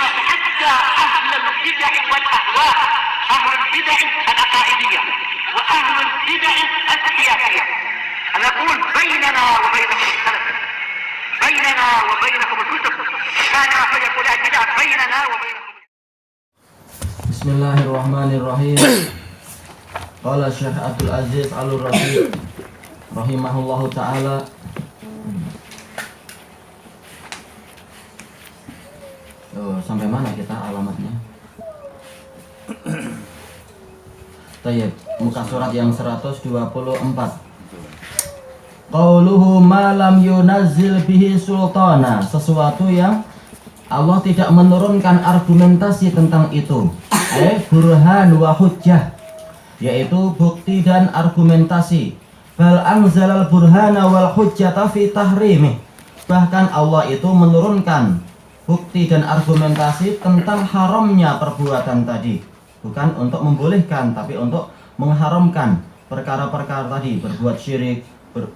حتى أهل البدع والأهواء، أهل البدع العقائدية وأهل البدع السياسية. أنا أقول بيننا وبينكم السلف، بيننا وبينكم الكتب، كان فيقول البدع بيننا وبينكم. Bismillahirrahmanirrahim. Qala Syekh Abdul Aziz Al-Rafiq rahimahullahu taala. Sampai mana kita alamatnya? Tayyib, muka surat yang 124. Qauluhu ma lam yunazzil bihi sultana, sesuatu yang Allah tidak menurunkan argumentasi tentang itu. Burhan wa hujjah, yaitu bukti dan argumentasi. Bal anzalal burhana wal hujjata fi tahrimih. Bahkan Allah itu menurunkan bukti dan argumentasi tentang haramnya perbuatan tadi. Bukan untuk membolehkan, tapi untuk mengharamkan perkara-perkara tadi. Berbuat syirik,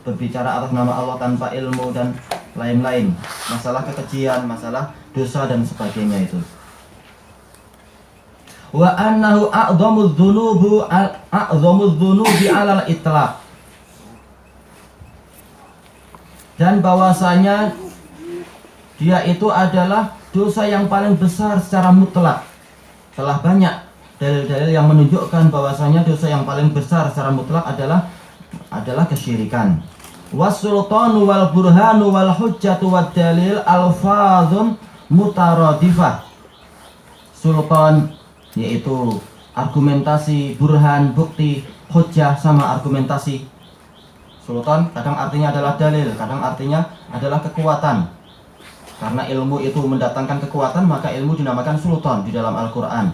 berbicara atas nama Allah tanpa ilmu, dan lain-lain. Masalah kekejian, masalah dosa dan sebagainya itu. Wa annahu a'dhamudz dzunubi 'alal itlaq. Dan bahwasanya dia itu adalah dosa yang paling besar secara mutlak. Telah banyak dalil-dalil yang menunjukkan bahwasanya dosa yang paling besar secara mutlak adalah kesyirikan. Was-sultanu wal burhanu wal hujjatu wad dalil alfazun mutaradifah. Sultan yaitu argumentasi, burhan bukti, hujjah sama argumentasi. Sultan kadang artinya adalah dalil, kadang artinya adalah kekuatan. Karena ilmu itu mendatangkan kekuatan, maka ilmu dinamakan sultan di dalam Al-Quran.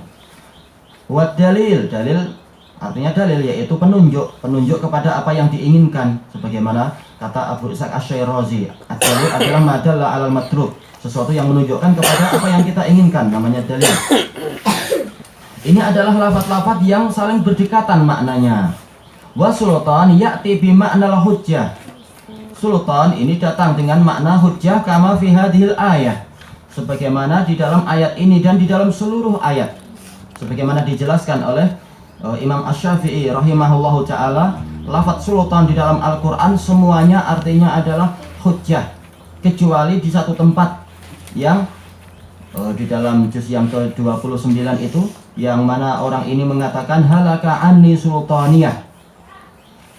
Wad dalil, dalil artinya dalil, yaitu penunjuk kepada apa yang diinginkan. Sebagaimana kata Abu Ishaq Asy-Syirazi, ad-dalil adalah madalla 'alal matlub, sesuatu yang menunjukkan kepada apa yang kita inginkan, namanya dalil. Ini adalah lafaz-lafaz yang saling berdekatan maknanya. Wa sultan ya'ti bi ma'nal hujjah. Sultan ini datang dengan makna hujjah kama fi hadhil ayah, sebagaimana di dalam ayat ini dan di dalam seluruh ayat. Sebagaimana dijelaskan oleh Imam Asy-Syafi'i rahimahullahu taala, lafaz sultan di dalam Al-Qur'an semuanya artinya adalah hujjah, kecuali di satu tempat yang di dalam juz yang ke-29 itu, yang mana orang ini mengatakan halaka anni sultaniyah,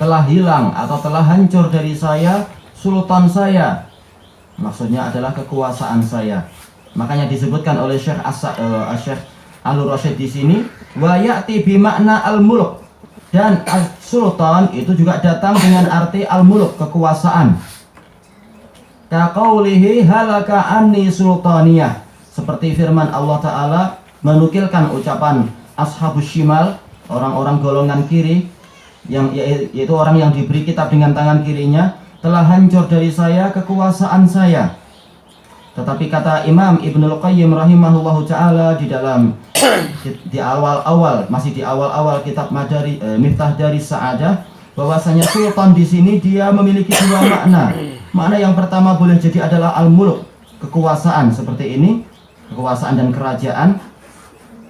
telah hilang atau telah hancur dari saya sultan saya. Maksudnya adalah kekuasaan saya. Makanya disebutkan oleh Syekh Al-Rasyid di sini, wa ya'ti bi makna al-mulk, dan sultan itu juga datang dengan arti al-mulk, kekuasaan. Ka qaulihi halaka anni sultaniyah, seperti firman Allah Ta'ala menukilkan ucapan ashabus shimal, orang-orang golongan kiri, yang yaitu orang yang diberi kitab dengan tangan kirinya, telah hancur dari saya kekuasaan saya. Tetapi kata Imam Ibnul Qayyim rahimahullahu ta'ala di dalam di awal-awal, masih di awal-awal kitab Miftah dari Sa'adah, bahwasanya sultan di sini dia memiliki dua makna. Makna yang pertama boleh jadi adalah al-mulk, kekuasaan seperti ini, kekuasaan dan kerajaan,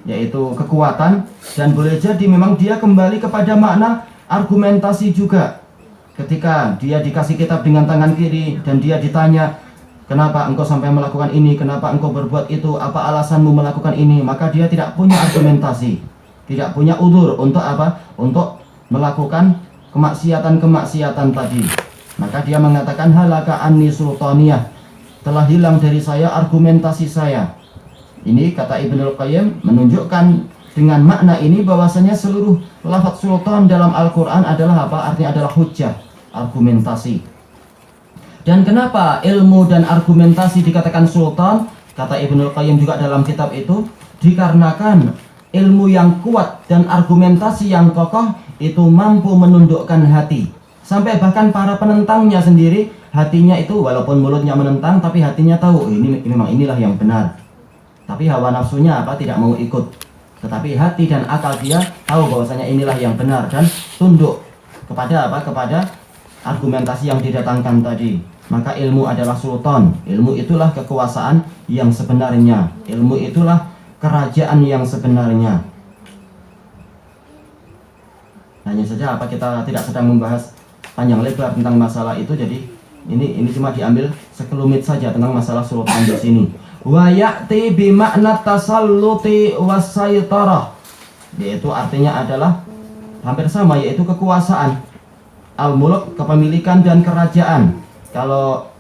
yaitu kekuatan, dan boleh jadi memang dia kembali kepada makna argumentasi juga. Ketika dia dikasih kitab dengan tangan kiri dan dia ditanya, kenapa engkau sampai melakukan ini, kenapa engkau berbuat itu, apa alasanmu melakukan ini, maka dia tidak punya argumentasi, tidak punya udzur untuk apa? Untuk melakukan kemaksiatan-kemaksiatan tadi. Maka dia mengatakan halaka anni sultaniyah, telah hilang dari saya argumentasi saya. Ini kata Ibnul Qayyim menunjukkan dengan makna ini bahwasanya seluruh lafaz sultan dalam Al-Quran adalah apa? Artinya adalah hujjah, argumentasi. Dan kenapa ilmu dan argumentasi dikatakan sultan? Kata Ibnul Qayyim juga dalam kitab itu, dikarenakan ilmu yang kuat dan argumentasi yang kokoh itu mampu menundukkan hati. Sampai bahkan para penentangnya sendiri, hatinya itu walaupun mulutnya menentang, tapi hatinya tahu ini memang inilah yang benar. Tapi hawa nafsunya apa? Tidak mau ikut. Tetapi hati dan akal dia tahu bahwasanya inilah yang benar dan tunduk kepada apa? Kepada argumentasi yang didatangkan tadi. maka ilmu adalah sultan. Ilmu itulah kekuasaan yang sebenarnya. Ilmu itulah kerajaan yang sebenarnya. Hanya saja apa kita tidak sedang membahas panjang lebar tentang masalah itu, jadi ini cuma diambil sekelumit saja tentang masalah sultan di sini. Wa ya'ti bi makna tasalluti wasaytarah, yaitu artinya adalah hampir sama, yaitu kekuasaan. Al-mulk, kepemilikan dan kerajaan. Kalau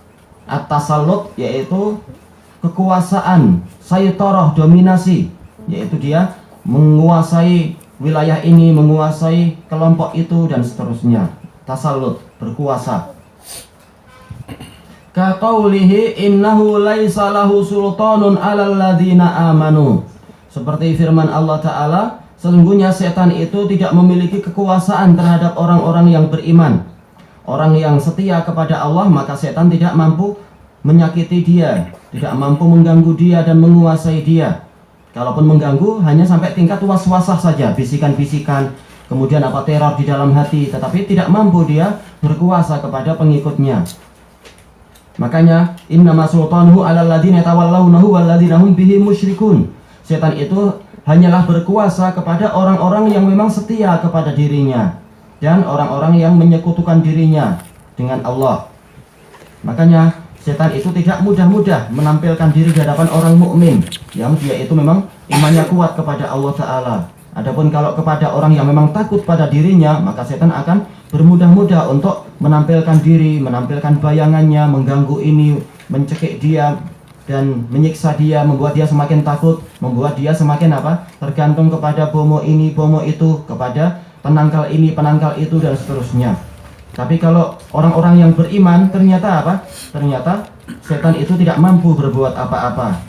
at-tasallut yaitu kekuasaan, saytarah dominasi, yaitu dia menguasai wilayah ini, menguasai kelompok itu dan seterusnya. Tasallut, berkuasa. Ka qaulihi innahu laisa lahu sultanun 'alal ladzina amanu. Seperti firman Allah Ta'ala, sesungguhnya setan itu tidak memiliki kekuasaan terhadap orang-orang yang beriman. Orang yang setia kepada Allah, maka setan tidak mampu menyakiti dia, tidak mampu mengganggu dia dan menguasai dia. Kalaupun mengganggu, hanya sampai tingkat was-wasah saja, bisikan-bisikan, kemudian teror di dalam hati, tetapi tidak mampu dia berkuasa kepada pengikutnya. Makanya innama sultanuhu 'alal ladzina yatawallawnahu wal ladzina hum bihi musyrikun. Setan itu hanyalah berkuasa kepada orang-orang yang memang setia kepada dirinya dan orang-orang yang menyekutukan dirinya dengan Allah. Makanya setan itu tidak mudah-mudah menampilkan diri di hadapan orang mukmin yang dia itu memang imannya kuat kepada Allah Ta'ala. Adapun kalau kepada orang yang memang takut pada dirinya, maka setan akan bermudah-mudah untuk menampilkan diri, menampilkan bayangannya, mengganggu ini, mencekik dia dan menyiksa dia, membuat dia semakin takut, membuat dia semakin tergantung kepada bomo ini, bomo itu, kepada penangkal ini, penangkal itu dan seterusnya. Tapi kalau orang-orang yang beriman, ternyata ternyata setan itu tidak mampu berbuat apa-apa.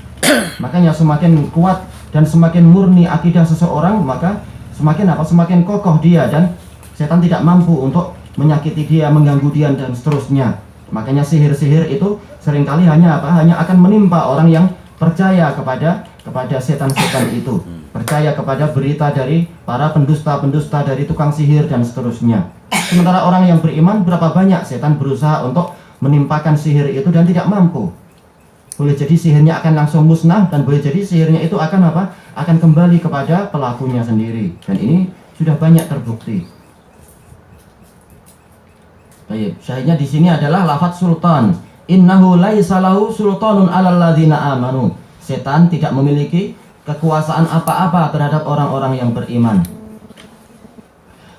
Makanya semakin kuat dan semakin murni akidah seseorang, maka semakin kokoh dia dan setan tidak mampu untuk menyakiti dia, mengganggu dia dan seterusnya. Makanya sihir-sihir itu seringkali hanya akan menimpa orang yang percaya kepada setan-setan itu, percaya kepada berita dari para pendusta-pendusta, dari tukang sihir dan seterusnya. Sementara orang yang beriman, berapa banyak setan berusaha untuk menimpakan sihir itu dan tidak mampu. Boleh jadi sihirnya akan langsung musnah, dan boleh jadi sihirnya itu akan akan kembali kepada pelakunya sendiri. Dan ini sudah banyak terbukti. Baik, syahidnya di sini adalah lafadz sultan. Innahu laisa lahu sultanun 'alal ladzina amanu. Setan tidak memiliki kekuasaan apa-apa terhadap orang-orang yang beriman.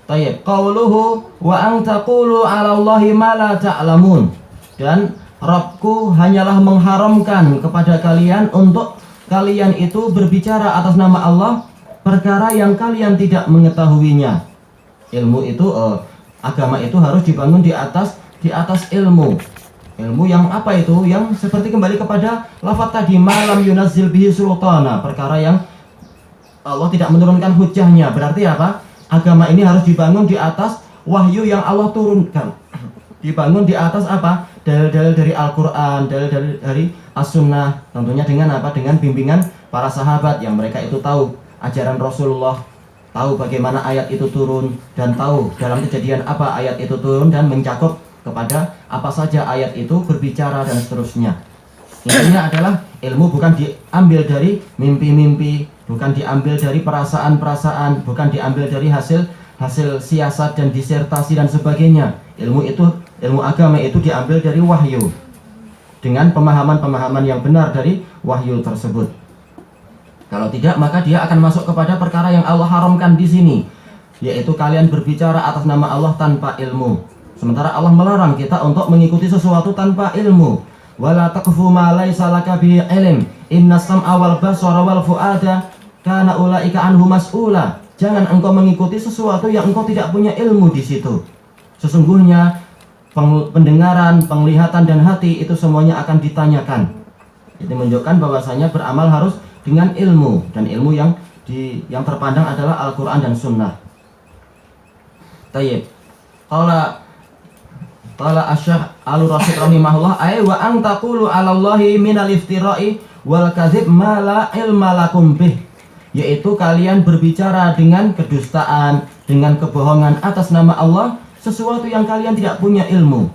Baik, qauluhu wa an taqulu 'alallahi ma la ta'lamun. Dan Rabbku hanyalah mengharamkan kepada kalian untuk kalian itu berbicara atas nama Allah perkara yang kalian tidak mengetahuinya. Ilmu itu agama itu harus dibangun di atas ilmu. Ilmu yang apa itu? Yang seperti kembali kepada lafaz tadi, malam yunazzil bihi sultana, perkara yang Allah tidak menurunkan hujahnya. Berarti apa? Agama ini harus dibangun di atas wahyu yang Allah turunkan. Dibangun di atas apa? Dalil-dalil dari Al-Quran, dalil-dalil dari As-Sunnah. Tentunya dengan dengan bimbingan para sahabat yang mereka itu tahu ajaran Rasulullah, tahu bagaimana ayat itu turun, dan tahu dalam kejadian apa ayat itu turun, dan mencakup kepada apa saja ayat itu berbicara dan seterusnya. Intinya adalah ilmu bukan diambil dari mimpi-mimpi, bukan diambil dari perasaan-perasaan, bukan diambil dari hasil siasat dan disertasi dan sebagainya. Ilmu agama itu diambil dari wahyu dengan pemahaman-pemahaman yang benar dari wahyu tersebut. Kalau tidak, maka dia akan masuk kepada perkara yang Allah haramkan di sini, yaitu kalian berbicara atas nama Allah tanpa ilmu. Sementara Allah melarang kita untuk mengikuti sesuatu tanpa ilmu. Wala taqfu ma laisa laka bihi ilm. Innas sam'a wal basara wal fuada kana ulaika anhu mas'ula. Jangan engkau mengikuti sesuatu yang engkau tidak punya ilmu di situ. Sesungguhnya pendengaran, penglihatan dan hati itu semuanya akan ditanyakan. Itu menunjukkan bahwasanya beramal harus dengan ilmu, dan ilmu yang terpandang adalah Al-Quran dan Sunnah. Tayyib. Qala Asy-Syaikh Al-Rasyid rahimahullah, ay wa an taqulu 'alallahi minal iftira'i wal kadzib ma la ilma lakum bih. Yaitu kalian berbicara dengan kedustaan, dengan kebohongan atas nama Allah, sesuatu yang kalian tidak punya ilmu.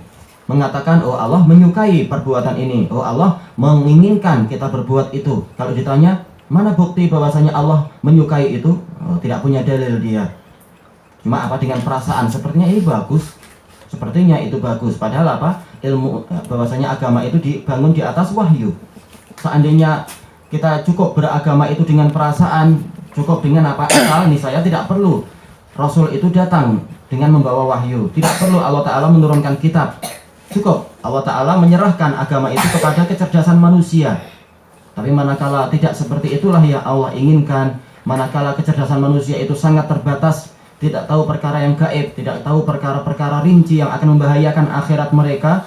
mengatakan, oh Allah menyukai perbuatan ini, oh Allah menginginkan kita berbuat itu. Kalau ditanya, mana bukti bahwasanya Allah menyukai itu? Oh, tidak punya dalil dia. Cuma apa, dengan perasaan sepertinya ini bagus, sepertinya itu bagus. Padahal apa, ilmu bahwasanya agama itu dibangun di atas wahyu. Seandainya kita cukup beragama itu dengan perasaan, cukup dengan apa, akal, nih saya tidak perlu Rasul itu datang dengan membawa wahyu, tidak perlu Allah Ta'ala menurunkan kitab. Cukup Allah Ta'ala menyerahkan agama itu kepada kecerdasan manusia. Tapi manakala tidak seperti itulah ya Allah inginkan, manakala kecerdasan manusia itu sangat terbatas, tidak tahu perkara yang gaib, tidak tahu perkara-perkara rinci yang akan membahayakan akhirat mereka,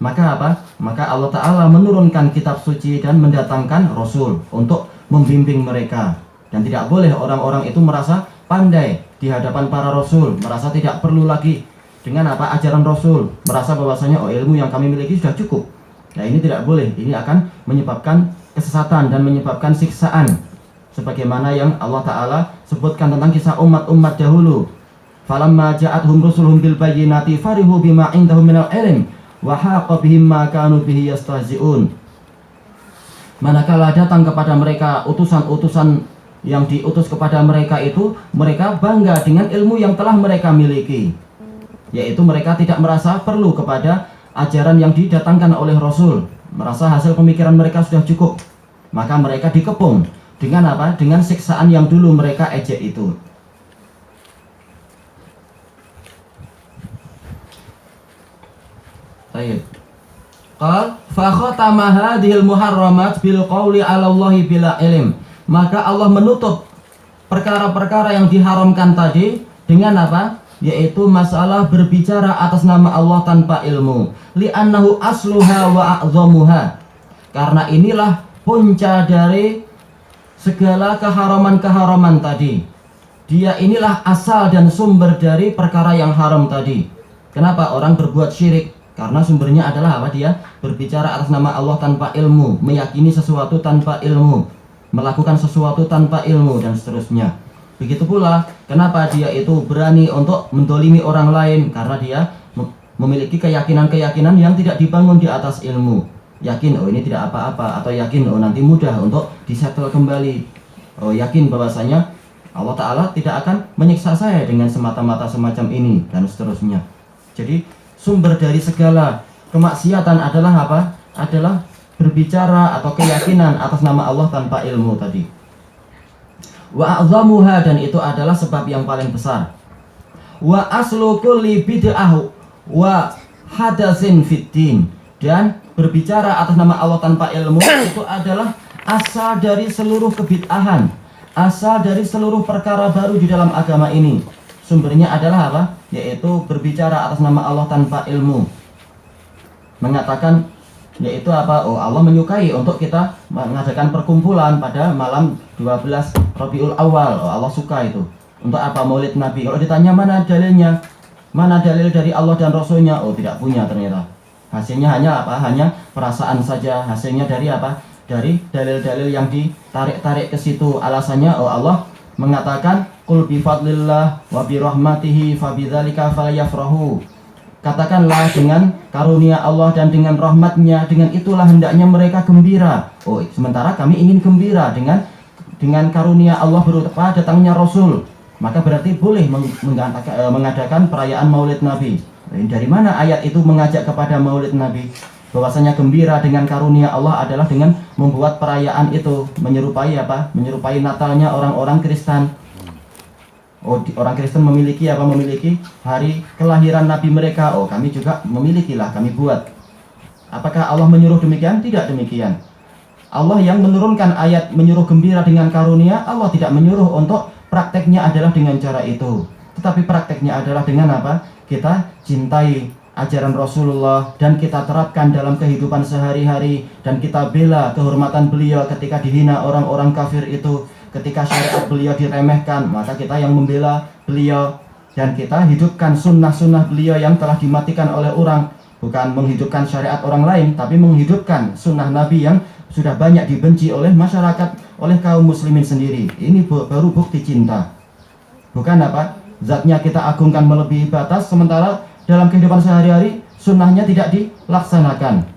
maka apa? Maka Allah Ta'ala menurunkan kitab suci dan mendatangkan Rasul untuk membimbing mereka. Dan tidak boleh orang-orang itu merasa pandai di hadapan para Rasul, merasa tidak perlu lagi dengan apa, ajaran Rasul, merasa bahwasanya oh ilmu yang kami miliki sudah cukup. Nah ini tidak boleh, ini akan menyebabkan kesesatan dan menyebabkan siksaan, sebagaimana yang Allah Ta'ala sebutkan tentang kisah umat-umat dahulu. Falamma ja'athum rusuluhum bil bayyinati farihu bima indahum minal ilm wa haqa bihim ma kanu bihi yastahzi'un. Manakala datang kepada mereka utusan-utusan yang diutus kepada mereka itu, mereka bangga dengan ilmu yang telah mereka miliki, yaitu mereka tidak merasa perlu kepada ajaran yang didatangkan oleh Rasul, merasa hasil pemikiran mereka sudah cukup. Maka mereka dikepung dengan apa? Dengan siksaan yang dulu mereka ejek itu. Baik. Qal fa khatama hadhil muharramat bil qawli 'ala Allahi bila ilm. Maka Allah menutup perkara-perkara yang diharamkan tadi dengan apa? Yaitu masalah berbicara atas nama Allah tanpa ilmu. Li'annahu asluha wa a'zamuha. Karena inilah punca dari segala keharaman-keharaman tadi. Dia inilah asal dan sumber dari perkara yang haram tadi. Kenapa orang berbuat syirik? Karena sumbernya adalah apa? Dia berbicara atas nama Allah tanpa ilmu, meyakini sesuatu tanpa ilmu, melakukan sesuatu tanpa ilmu, dan seterusnya. Begitu pula kenapa dia itu berani untuk mendolimi orang lain, karena dia memiliki keyakinan-keyakinan yang tidak dibangun di atas ilmu. Yakin oh ini tidak apa-apa, atau yakin oh nanti mudah untuk disetel kembali, oh yakin bahwasanya Allah Ta'ala tidak akan menyiksa saya dengan semata-mata semacam ini, dan seterusnya. Jadi sumber dari segala kemaksiatan adalah apa? Adalah berbicara atau keyakinan atas nama Allah tanpa ilmu tadi. Wa a'zamuha, dan itu adalah sebab yang paling besar. Wa aslu kulli bid'ah wa hadatsin fiddin, dan berbicara atas nama Allah tanpa ilmu itu adalah asal dari seluruh kebid'ahan, asal dari seluruh perkara baru di dalam agama ini. Sumbernya adalah apa? Yaitu berbicara atas nama Allah tanpa ilmu. Mengatakan yaitu apa? Oh Allah menyukai untuk kita mengadakan perkumpulan pada malam 12 Rabiul Awal. Oh Allah suka itu. Untuk apa? Maulid Nabi. Kalau ditanya mana dalilnya, mana dalil dari Allah dan Rasulnya, oh tidak punya ternyata. Hasilnya hanya apa? Hanya perasaan saja. Hasilnya dari apa? Dari dalil-dalil yang ditarik-tarik ke situ. Alasannya oh Allah mengatakan qul bi fadlillah wa bi rahmatihi fabidzalika falyafrahu. Katakanlah dengan karunia Allah dan dengan rahmatnya, dengan itulah hendaknya mereka gembira. Oh, sementara kami ingin gembira dengan karunia Allah berupa datangnya Rasul. Maka berarti boleh mengadakan perayaan Maulid Nabi. Dari mana ayat itu mengajak kepada Maulid Nabi? Bahwasanya gembira dengan karunia Allah adalah dengan membuat perayaan itu menyerupai apa? Menyerupai Natalnya orang-orang Kristen. Oh, orang Kristen memiliki apa? Memiliki hari kelahiran Nabi mereka. Oh, kami juga memilikilah, kami buat. Apakah Allah menyuruh demikian? Tidak demikian. Allah yang menurunkan ayat menyuruh gembira dengan karunia, Allah tidak menyuruh untuk prakteknya adalah dengan cara itu. Tetapi prakteknya adalah dengan apa? Kita cintai ajaran Rasulullah dan kita terapkan dalam kehidupan sehari-hari, dan kita bela kehormatan beliau ketika dihina orang-orang kafir itu. Ketika syariat beliau diremehkan, maka kita yang membela beliau, dan kita hidupkan sunnah-sunnah beliau yang telah dimatikan oleh orang. Bukan menghidupkan syariat orang lain, tapi menghidupkan sunnah Nabi yang sudah banyak dibenci oleh masyarakat, oleh kaum muslimin sendiri. Ini baru bukti cinta. Bukan apa? Zatnya kita agungkan melebihi batas, sementara dalam kehidupan sehari-hari sunnahnya tidak dilaksanakan.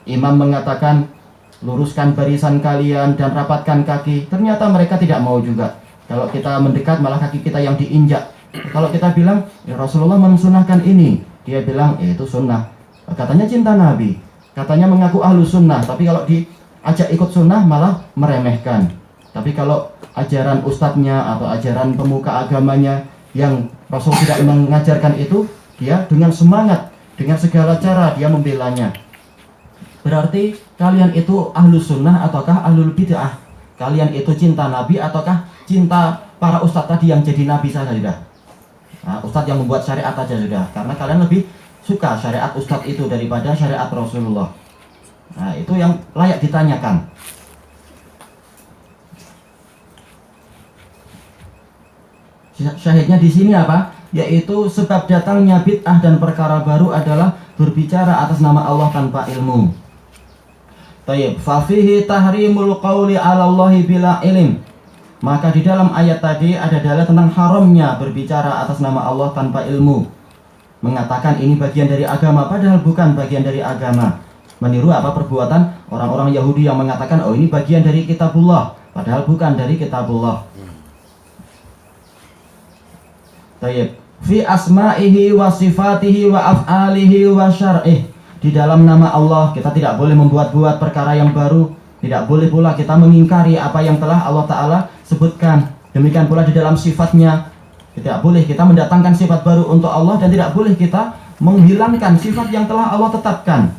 Imam mengatakan, luruskan barisan kalian dan rapatkan kaki. Ternyata mereka tidak mau juga. Kalau kita mendekat malah kaki kita yang diinjak. Kalau kita bilang, ya Rasulullah mensunahkan ini, dia bilang, itu sunnah. Katanya cinta Nabi, katanya mengaku ahlu sunnah. Tapi kalau diajak ikut sunnah malah meremehkan. Tapi kalau ajaran ustadznya atau ajaran pemuka agamanya yang Rasul tidak mengajarkan itu, dia dengan semangat, dengan segala cara dia membelanya. Berarti kalian itu ahlu sunnah ataukah ahlul bid'ah? Kalian itu cinta Nabi ataukah cinta para ustadz tadi yang jadi Nabi saja sudah? Nah, ustadz yang membuat syariat saja sudah. Karena kalian lebih suka syariat ustadz itu daripada syariat Rasulullah. Nah, itu yang layak ditanyakan. Syahidnya di sini apa? Yaitu sebab datangnya bid'ah dan perkara baru adalah berbicara atas nama Allah tanpa ilmu. Tayyib, fafihi tahrimul qawli 'ala Allahi bila ilm. Maka di dalam ayat tadi ada dalil tentang haramnya berbicara atas nama Allah tanpa ilmu. Mengatakan ini bagian dari agama padahal bukan bagian dari agama. Meniru apa perbuatan orang-orang Yahudi yang mengatakan oh ini bagian dari kitabullah padahal bukan dari kitabullah. Tayyib, fi asma'ihi wa sifatihi wa af'alihi wa syar'ih. Di dalam nama Allah kita tidak boleh membuat-buat perkara yang baru. Tidak boleh pula kita mengingkari apa yang telah Allah Ta'ala sebutkan. Demikian pula di dalam sifatnya. Tidak boleh kita mendatangkan sifat baru untuk Allah. Dan tidak boleh kita menghilangkan sifat yang telah Allah tetapkan.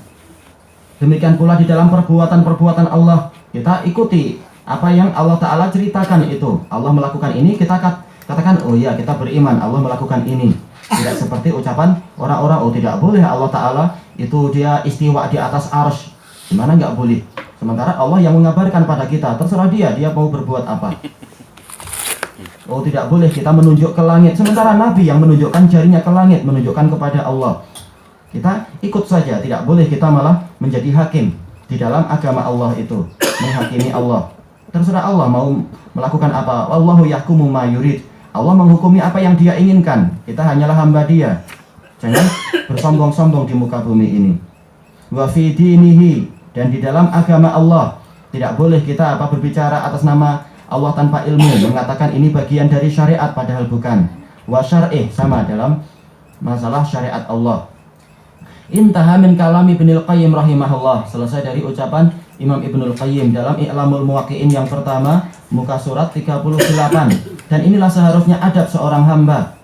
Demikian pula di dalam perbuatan-perbuatan Allah. Kita ikuti apa yang Allah Ta'ala ceritakan itu. Allah melakukan ini, kita katakan oh ya kita beriman Allah melakukan ini. Tidak seperti ucapan orang-orang oh tidak boleh Allah Ta'ala itu dia istiwa di atas arsy. Gimana nggak boleh? Sementara Allah yang mengabarkan pada kita, terserah dia mau berbuat apa. Oh tidak boleh kita menunjuk ke langit. Sementara Nabi yang menunjukkan jarinya ke langit, menunjukkan kepada Allah. Kita ikut saja, tidak boleh kita malah menjadi hakim di dalam agama Allah itu, menghakimi Allah. Terserah Allah mau melakukan apa. Wallahu yahkumu ma yurid. Allah menghukumi apa yang dia inginkan. Kita hanyalah hamba dia. Jangan bersombong-sombong di muka bumi ini. Wa fi dinihi, dan di dalam agama Allah tidak boleh kita berbicara atas nama Allah tanpa ilmu, mengatakan ini bagian dari syariat padahal bukan. Wa syar'ih, sama dalam masalah syariat Allah. Intaha min kalami Ibnul Qayyim rahimahullah. Selesai dari ucapan Imam Ibnul Qayyim dalam I'lamul Muwaqqi'in yang pertama, muka surat 38. Dan inilah seharusnya adab seorang hamba.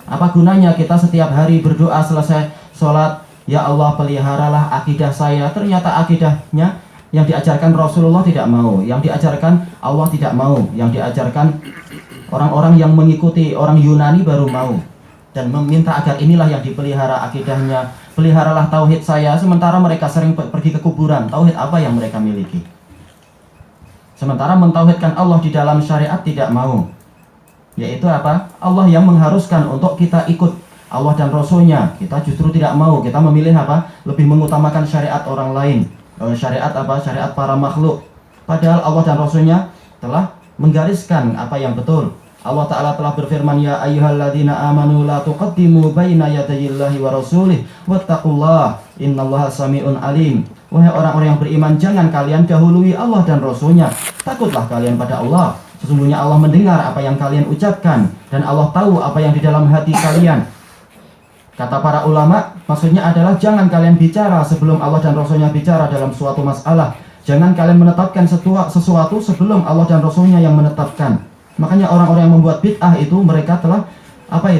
Apa gunanya kita setiap hari berdoa selesai sholat, ya Allah peliharalah akidah saya. Ternyata akidahnya yang diajarkan Rasulullah tidak mau, yang diajarkan Allah tidak mau, yang diajarkan orang-orang yang mengikuti orang Yunani baru mau. Dan meminta agar inilah yang dipelihara akidahnya. Peliharalah tauhid saya, sementara mereka sering pergi ke kuburan. Tauhid apa yang mereka miliki? Sementara mentauhidkan Allah di dalam syariat tidak mau. Yaitu apa? Allah yang mengharuskan untuk kita ikut Allah dan Rasulnya. Kita justru tidak mau. Kita memilih apa? Lebih mengutamakan syariat orang lain. Syariat apa? Syariat para makhluk. Padahal Allah dan Rasulnya telah menggariskan apa yang betul. Allah Ta'ala telah berfirman, ya ayyuhalladzina amanu la tuqaddimu baina yadayillahi wa rasulih wattaqullah innallaha sami'un alim. Wahai orang-orang yang beriman, jangan kalian dahului Allah dan Rasulnya. Takutlah kalian pada Allah. Sesungguhnya Allah mendengar apa yang kalian ucapkan dan Allah tahu apa yang di dalam hati kalian. Kata para ulama, maksudnya adalah jangan kalian bicara sebelum Allah dan Rasulnya bicara dalam suatu masalah. Jangan kalian menetapkan sesuatu sebelum Allah dan Rasulnya yang menetapkan. Makanya orang-orang yang membuat bid'ah itu mereka telah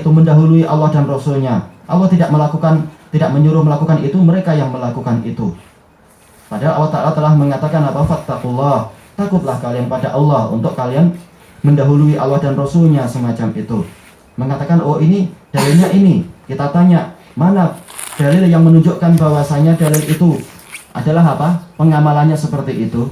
mendahului Allah dan Rasulnya. Allah tidak menyuruh melakukan itu, mereka yang melakukan itu. Padahal Allah Ta'ala telah mengatakan apa? Fattaqullah. Takutlah kalian pada Allah untuk kalian mendahului Allah dan Rasulnya semacam itu. Mengatakan oh ini dalilnya ini. Kita tanya mana dalil yang menunjukkan bahwasanya dalil itu adalah apa? Pengamalannya seperti itu.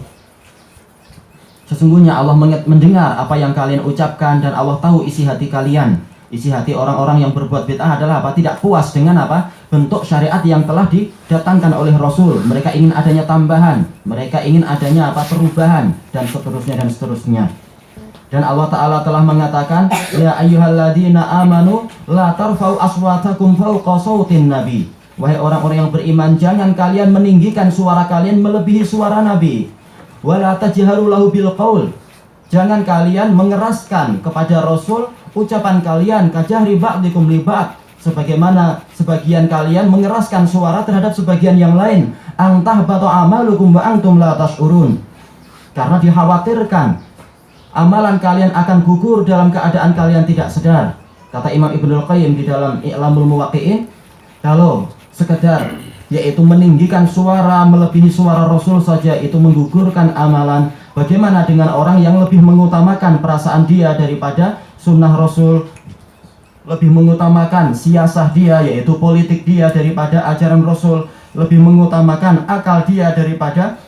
Sesungguhnya Allah mendengar apa yang kalian ucapkan dan Allah tahu isi hati kalian. Isi hati orang-orang yang berbuat bid'ah adalah apa? Tidak puas dengan apa? Bentuk syariat yang telah didatangkan oleh Rasul. Mereka ingin adanya tambahan, mereka ingin adanya apa? Perubahan dan seterusnya dan seterusnya. Dan Allah Ta'ala telah mengatakan, ya ayyuhalladzina amanu la tarfa'u aswatakum fawqa sautin nabi. Wahai orang-orang yang beriman, jangan kalian meninggikan suara kalian melebihi suara Nabi. Wala tajharu lahu bil qaul. Jangan kalian mengeraskan kepada Rasul ucapan kalian kajahri ba'dikum li ba'd, sebagaimana sebagian kalian mengeraskan suara terhadap sebagian yang lain. Antah batu amalukum wa antum la tash'urun. Karena dikhawatirkan amalan kalian akan gugur dalam keadaan kalian tidak sadar. Kata Imam Ibnul Qayyim di dalam I'lamul Muwaqqi'in, kalau sekedar yaitu meninggikan suara melebihi suara Rasul saja itu menggugurkan amalan, bagaimana dengan orang yang lebih mengutamakan perasaan dia daripada sunnah Rasul, lebih mengutamakan siasah dia yaitu politik dia daripada ajaran Rasul, lebih mengutamakan akal dia daripada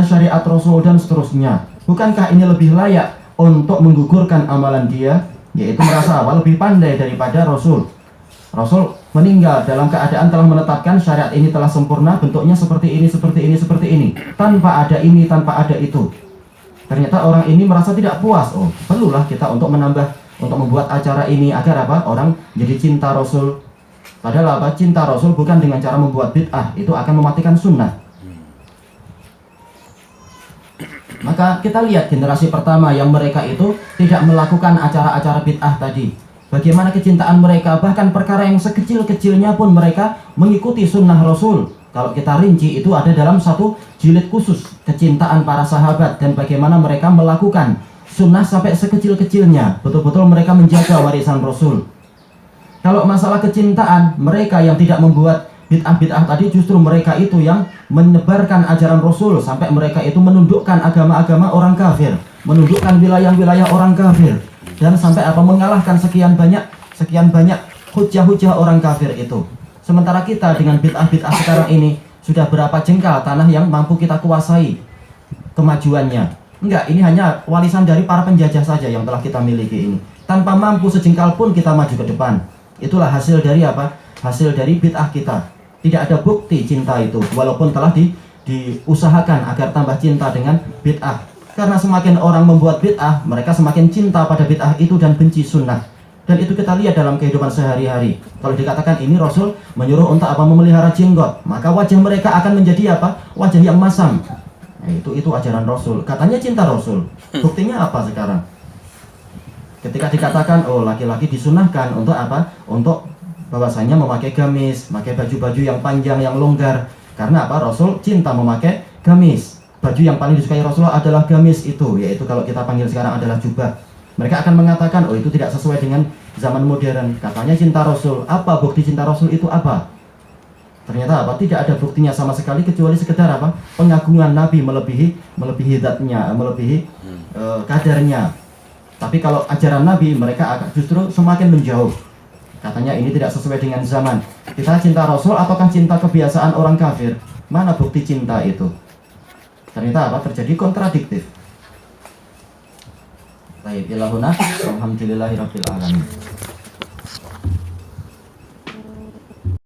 syariat Rasul dan seterusnya. Bukankah ini lebih layak untuk menggugurkan amalan dia, yaitu merasa lebih pandai daripada Rasul? Rasul meninggal dalam keadaan telah menetapkan syariat ini telah sempurna, bentuknya seperti ini, seperti ini, seperti ini, tanpa ada ini, tanpa ada itu. Ternyata orang ini merasa tidak puas. Oh, perlulah kita untuk membuat acara ini agar apa? Orang jadi cinta Rasul. Padahal apa? Cinta Rasul bukan dengan cara membuat bid'ah, itu akan mematikan sunnah. Maka kita lihat generasi pertama yang mereka itu tidak melakukan acara-acara bid'ah tadi. Bagaimana kecintaan mereka, bahkan perkara yang sekecil-kecilnya pun mereka mengikuti sunnah Rasul. Kalau kita rinci itu ada dalam satu jilid khusus, kecintaan para sahabat dan bagaimana mereka melakukan sunnah sampai sekecil-kecilnya. Betul-betul mereka menjaga warisan Rasul. Kalau masalah kecintaan, mereka yang tidak membuat bid'ah-bid'ah tadi justru mereka itu yang menyebarkan ajaran Rasul sampai mereka itu menundukkan agama-agama orang kafir, menundukkan wilayah-wilayah orang kafir, dan sampai apa mengalahkan sekian banyak hujah-hujah orang kafir itu. Sementara kita dengan bid'ah-bid'ah sekarang ini sudah berapa jengkal tanah yang mampu kita kuasai kemajuannya? Enggak, ini hanya warisan dari para penjajah saja yang telah kita miliki ini. Tanpa mampu sejengkal pun kita maju ke depan. Itulah hasil dari apa? Hasil dari bid'ah kita. Tidak ada bukti cinta itu, walaupun telah diusahakan agar tambah cinta dengan bid'ah. Karena semakin orang membuat bid'ah, mereka semakin cinta pada bid'ah itu dan benci sunnah. Dan itu kita lihat dalam kehidupan sehari-hari. Kalau dikatakan ini Rasul menyuruh untuk apa? Memelihara jenggot, maka wajah mereka akan menjadi apa? Wajah yang masam. Nah, itu ajaran Rasul. Katanya cinta Rasul. Buktinya apa sekarang? Ketika dikatakan, oh laki-laki disunahkan untuk apa? Untuk bahwasanya memakai gamis, memakai baju-baju yang panjang, yang longgar. Karena apa? Rasul cinta memakai gamis. Baju yang paling disukai Rasulullah adalah gamis itu, yaitu kalau kita panggil sekarang adalah jubah. Mereka akan mengatakan, oh itu tidak sesuai dengan zaman modern. Katanya cinta Rasul. Apa bukti cinta Rasul itu apa? Ternyata apa? Tidak ada buktinya sama sekali kecuali sekedar apa? Pengagungan Nabi melebihi zatnya, melebihi kadarnya. Tapi kalau ajaran Nabi mereka justru semakin menjauh. Katanya ini tidak sesuai dengan zaman. Kita cinta Rasul ataukah cinta kebiasaan orang kafir? Mana bukti cinta itu? Ternyata apa? Terjadi kontradiktif. Baik, ilahuna alhamdulillahirabbil alamin.